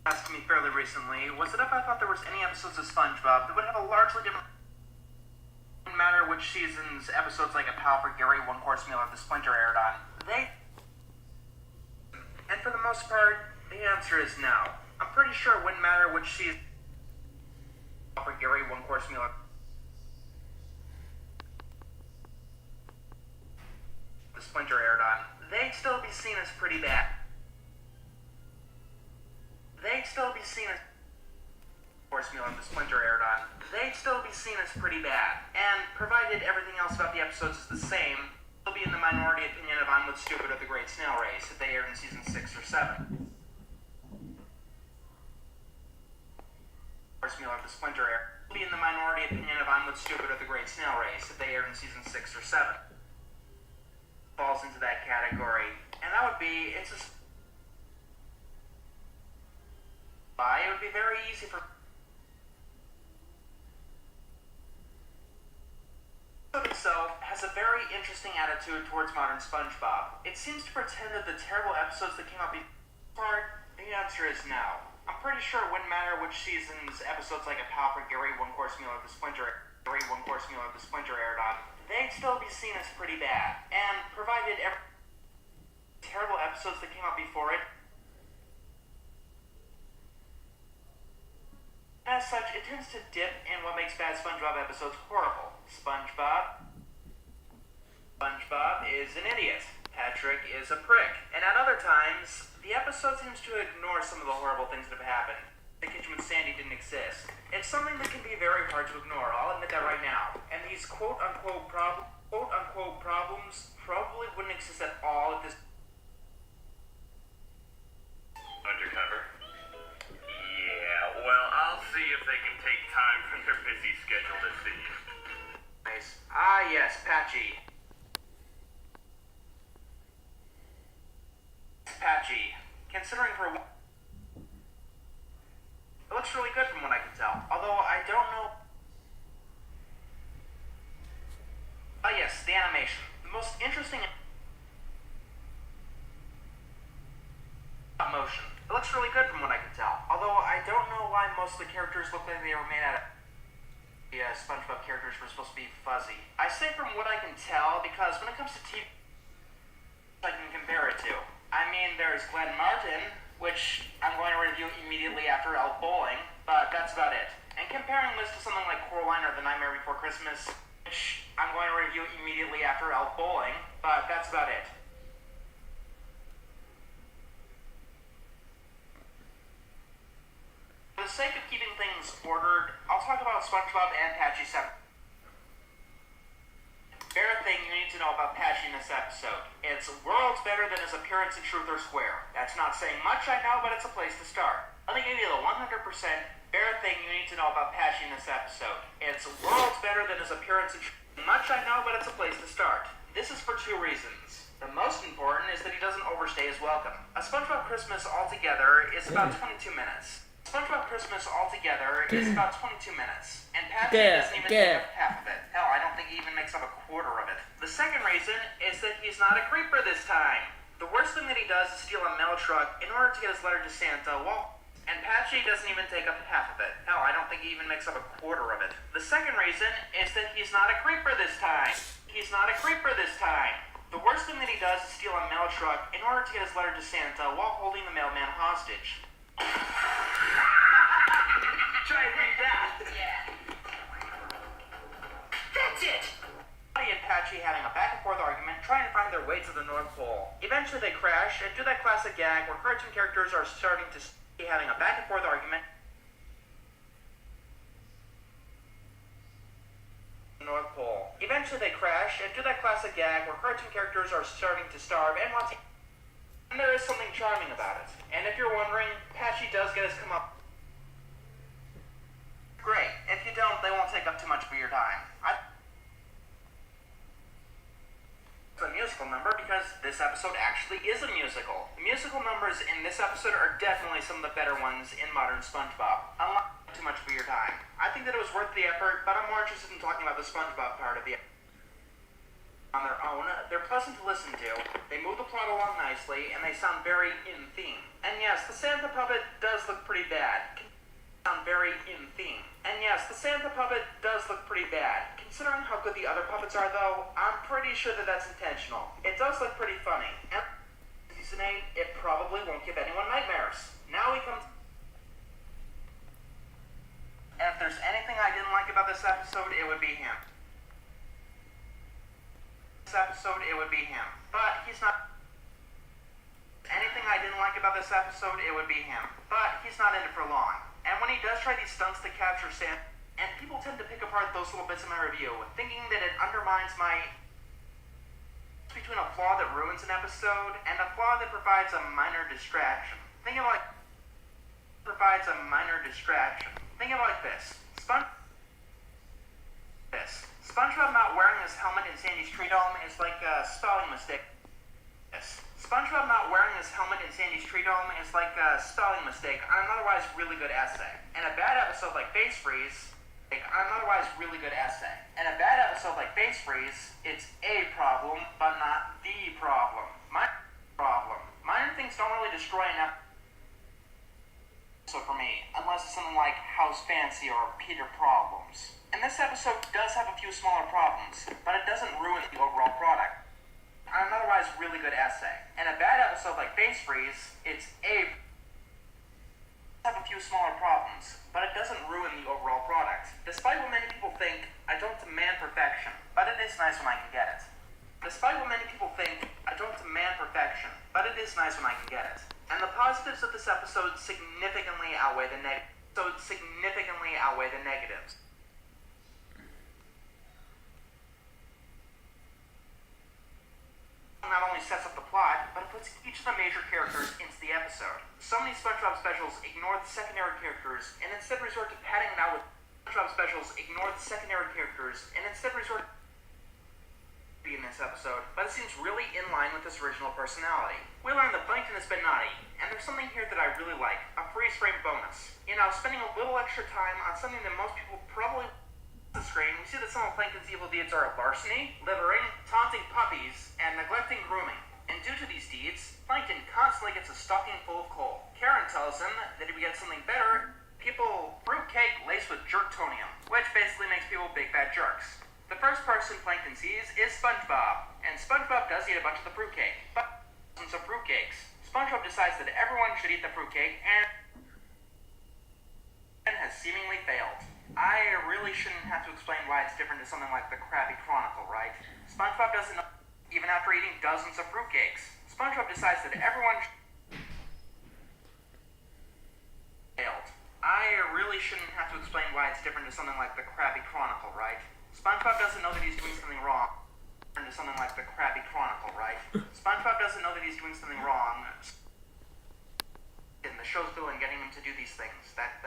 asked me fairly recently was that if I thought there was any episodes of SpongeBob that would have a largely different matter which seasons episodes like A Pal for Gary, One Course Meal, or The Splinter aired on. And for the most part, the answer is no. I'm pretty sure it wouldn't matter which season for Gary, One Course Meal, or The Splinter aired on. They'd still be seen as pretty bad. They'd still be seen as Course Meal and The Splinter aired on. They'd still be seen as pretty bad. And provided everything else about the episodes is the same, they'll be in the minority opinion of I'm With Stupid or The Great Snail Race if they aired in season 6 or 7. Course Meal or The Splinter aired. They'll be in the minority opinion of I'm With Stupid or The Great Snail Race if they aired in season 6 or 7. Falls into that category. And that would be, it would be very easy for itself has a very interesting attitude towards modern SpongeBob. It seems to pretend that the terrible episodes that came out before, the answer is no. I'm pretty sure it wouldn't matter which seasons episodes like A Pal for Gary, One Course Meal, or The Splinter aired on. They'd still be seen as pretty bad. And provided every terrible episodes that came out before it, as such, it tends to dip in what makes bad SpongeBob episodes horrible. SpongeBob is an idiot. Patrick is a prick. And at other times, the episode seems to ignore some of the horrible things that have happened. The kitchen with Sandy didn't exist. It's something that can be very hard to ignore, I'll admit that right now. And these quote-unquote problems probably wouldn't exist at all if this undercover. Yeah, well, I'll see if they can take time from their busy schedule to see you. Nice. Ah, yes, Patchy. Considering for it looks really good from what I can tell. Although I don't know. Ah, yes, the animation. The most interesting motion. It looks really good from what I can tell. Although I don't know why most of the characters look like they were made out of the SpongeBob characters were supposed to be fuzzy. I say from what I can tell because when it comes to TV, I can compare it to. I mean, there's Glenn Martin, which I'm going to review immediately after Elf Bowling, but that's about it. And comparing this to something like Coraline or The Nightmare Before Christmas, which I'm going to review immediately after Elf Bowling, but that's about it. For the sake of keeping things ordered, I'll talk about SpongeBob and Patchy separately. Fair thing you need to know about Patchy in this episode. It's worlds better than his appearance in Truth or Square. That's not saying much, I know, but it's a place to start. Let me give you the 100% fair thing you need to know about Patchy in this episode. It's worlds better than his appearance in Truth. Much I know, but it's a place to start. This is for 2 reasons. The most important is that he doesn't overstay his welcome. A SpongeBob Christmas altogether is about 22 minutes. SpongeBob Christmas altogether is about 22 minutes, and Patrick doesn't even take up half of it. Hell, I don't think he even makes up a quarter of it. The second reason is that he's not a creeper this time. The worst thing that he does is steal a mail truck in order to get his letter to Santa, and Patchy doesn't even take up half of it. Hell, I don't think he even makes up a quarter of it. The second reason is that he's not a creeper this time. He's not a creeper this time. The worst thing that he does is steal a mail truck in order to get his letter to Santa while holding the mailman hostage. Try and read that. Yeah. That's it! Buddy and Patchy having a back and forth argument, trying to find their way to the North Pole. Eventually they crash and do that classic gag where cartoon characters are starting to be having a back and forth argument. North Pole. Eventually they crash and do that classic gag where cartoon characters are starting to starve and want to. And there is something charming about it. And if you're wondering, Patchy does get his come-up. Great. If you don't, they won't take up too much of your time. It's a musical number because this episode actually is a musical. The musical numbers in this episode are definitely some of the better ones in modern SpongeBob. Unlike too much of your time. I think that it was worth the effort, but I'm more interested in talking about the SpongeBob part of the episode. On their own, they're pleasant to listen to, they move the plot along nicely, and they sound very in theme. And yes, the Santa puppet does look pretty bad. Sound very in theme. And yes, the Santa puppet does look pretty bad. Considering how good the other puppets are, though, I'm pretty sure that that's intentional. It does look pretty funny. And season 8, it probably won't give anyone nightmares. Now we come to... And if there's anything I didn't like about this episode, it would be him. But he's not... Anything I didn't like about this episode, it would be him. But he's not in it for long. And when he does try these stunts to capture Santa, and people tend to pick apart those little bits in my review, thinking that it undermines my... between a flaw that ruins an episode, and a flaw that provides a minor distraction. Think of it like... this. SpongeBob not wearing his helmet in Sandy's tree dome is like a spelling mistake. SpongeBob not wearing his helmet in Sandy's tree dome is like a spelling mistake on an otherwise really good essay. And a bad episode like Face Freeze, it's a problem, but not the problem. Minor things don't really destroy an episode for me, unless it's something like House Fancy or Peter Problems. And this episode does have a few smaller problems, but it doesn't ruin the overall product. On an otherwise really good essay. And a bad episode like Face Freeze, it's a few smaller problems, but it doesn't ruin the overall product. Despite what many people think, I don't demand perfection, but it is nice when I can get it. And the positives of this episode significantly outweigh the negatives. Not only sets up the plot, but it puts each of the major characters into the episode. So many SpongeBob specials ignore the secondary characters and instead resort to padding it out with in this episode, but it seems really in line with his original personality. We learn that Plankton has been naughty, and there's something here that I really like, a freeze frame bonus. Spending a little extra time on something that most people probably the screen, we see that some of Plankton's evil deeds are larceny, littering, taunting puppies, and neglecting grooming. And due to these deeds, Plankton constantly gets a stocking full of coal. Karen tells him that if he gets something better, fruitcake laced with jerktonium, which basically makes people big fat jerks. The first person Plankton sees is SpongeBob, and SpongeBob does eat a bunch of the fruitcake, but dozens of fruitcakes. SpongeBob decides that everyone should eat the fruitcake, and has seemingly failed. I really shouldn't have to explain why it's different to something like the Krabby Chronicle, right? SpongeBob doesn't know, even after eating dozens of fruitcakes. SpongeBob decides that everyone failed. I really shouldn't have to explain why it's different to something like the Krabby Chronicle, right? SpongeBob doesn't know that he's doing something wrong. To something like the Krabby Chronicle, right? SpongeBob doesn't know that he's doing something wrong. And the show's villain getting him to do these things. That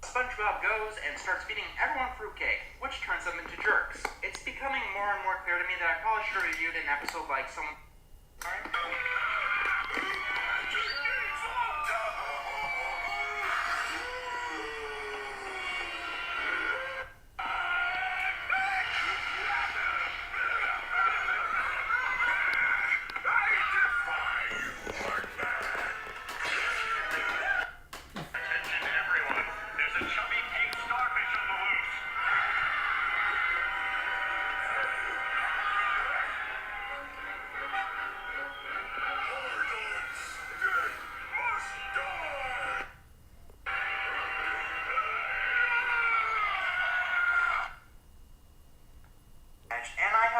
SpongeBob goes and starts feeding everyone fruitcake, which turns them into jerks. It's becoming more and more clear to me that I probably should have reviewed an episode like someone. Alright?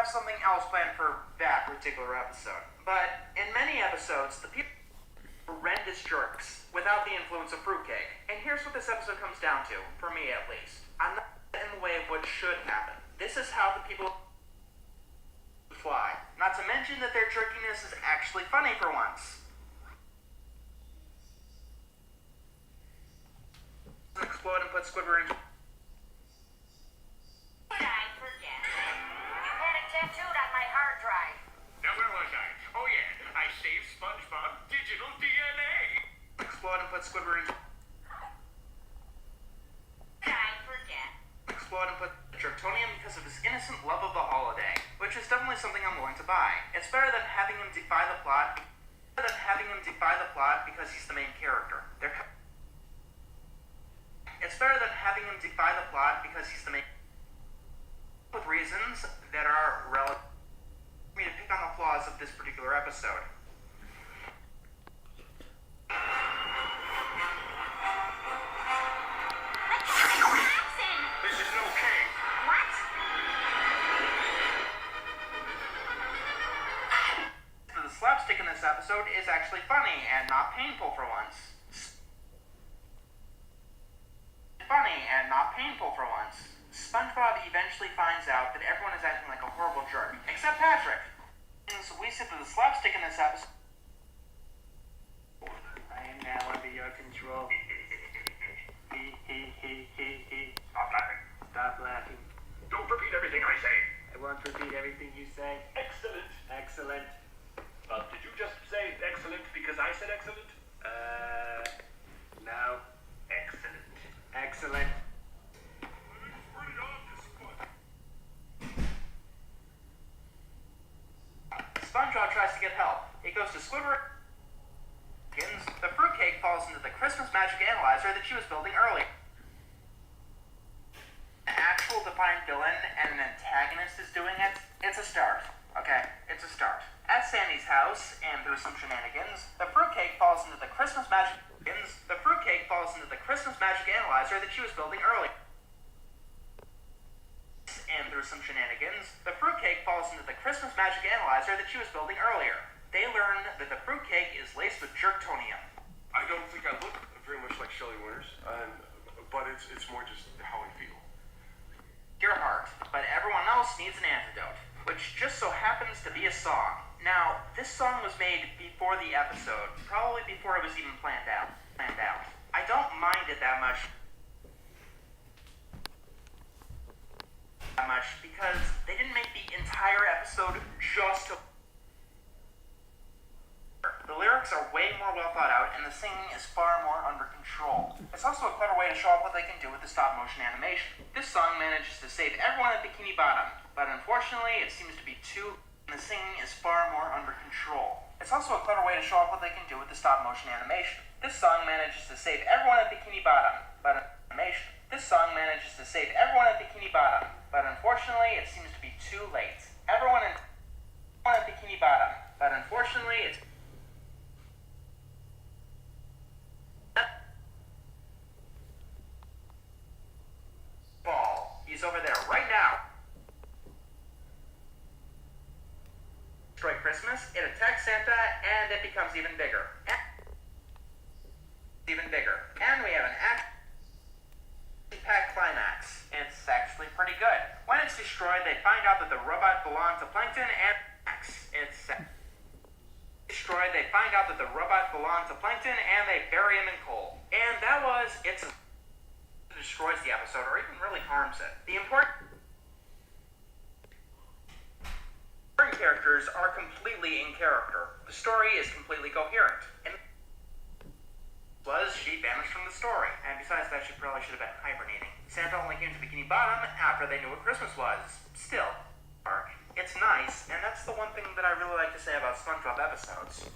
Something else planned for that particular episode. But in many episodes, the people are horrendous jerks without the influence of fruitcake. And here's what this episode comes down to, for me at least. I'm not in the way of what should happen. This is how the people fly. Not to mention that their jerkiness is actually funny for once. Explode and put Squidward in... Tattooed on my hard drive. Now where was I? Oh yeah, I saved SpongeBob digital DNA. Explode and put Squidward in... I forget. Explode and put jerktonium because of his innocent love of the holiday, which is definitely something I'm willing to buy. It's better than having him defy the plot plot because he's the main character. It's better than having him defy the plot because he's the main, with reasons that are relevant for me to pick on the flaws of this particular episode. This isn't okay. What? The slapstick in this episode is actually funny and not painful for once. SpongeBob eventually finds out that everyone is acting like a horrible jerk, except Patrick. So we see that the slapstick in this episode. I am now under your control. Stop laughing. Stop laughing. Don't repeat everything I say. I won't repeat everything you say. Excellent. Excellent. Did you just say excellent because I said excellent? No. Excellent. Excellent. SpongeBob tries to get help. He goes to Squidward. The fruitcake falls into the Christmas magic analyzer that she was building earlier. An actual defined villain and an antagonist is doing it. It's a start. Okay, it's a start. At Sandy's house, and through some shenanigans, the fruitcake falls into the Christmas magic analyzer that she was building earlier. And through some shenanigans, the fruitcake falls into the Christmas magic analyzer that she was building earlier. They learn that the fruitcake is laced with jerktonium. I don't think I look very much like Shelley Winters, but it's more just how I feel. Your heart, but everyone else needs an antidote, which just so happens to be a song. Now, this song was made before the episode, probably before it was even planned out. I don't mind it that much because they didn't make the entire episode just to. The lyrics are way more well thought out, and the singing is far more under control. It's also a clever way to show off what they can do with the stop motion animation. This song manages to save everyone at Bikini Bottom, but unfortunately it seems to be too. And the singing is far more under control. It's also a clever way to show off what they can do with the stop motion animation. This song manages to save everyone at Bikini Bottom, but This song manages to save everyone at Bikini Bottom, but unfortunately it seems to be too late. Everyone at Bikini Bottom, but unfortunately it's. Ball. He's over there right now. Destroy Christmas, it attacks Santa, and it becomes even bigger. And we have an action-packed climax. It's actually pretty good. When it's destroyed, they find out that the robot belonged to Plankton and they bury him in coal. And that was it. Destroys the episode, or even really harms it. The important characters are completely in character. The story is completely coherent. And she vanished from the story. And besides that, she probably should have been hibernating. Santa only came to Bikini Bottom after they knew what Christmas was. Still, it's nice, and that's the one thing that I really like to say about SpongeBob episodes.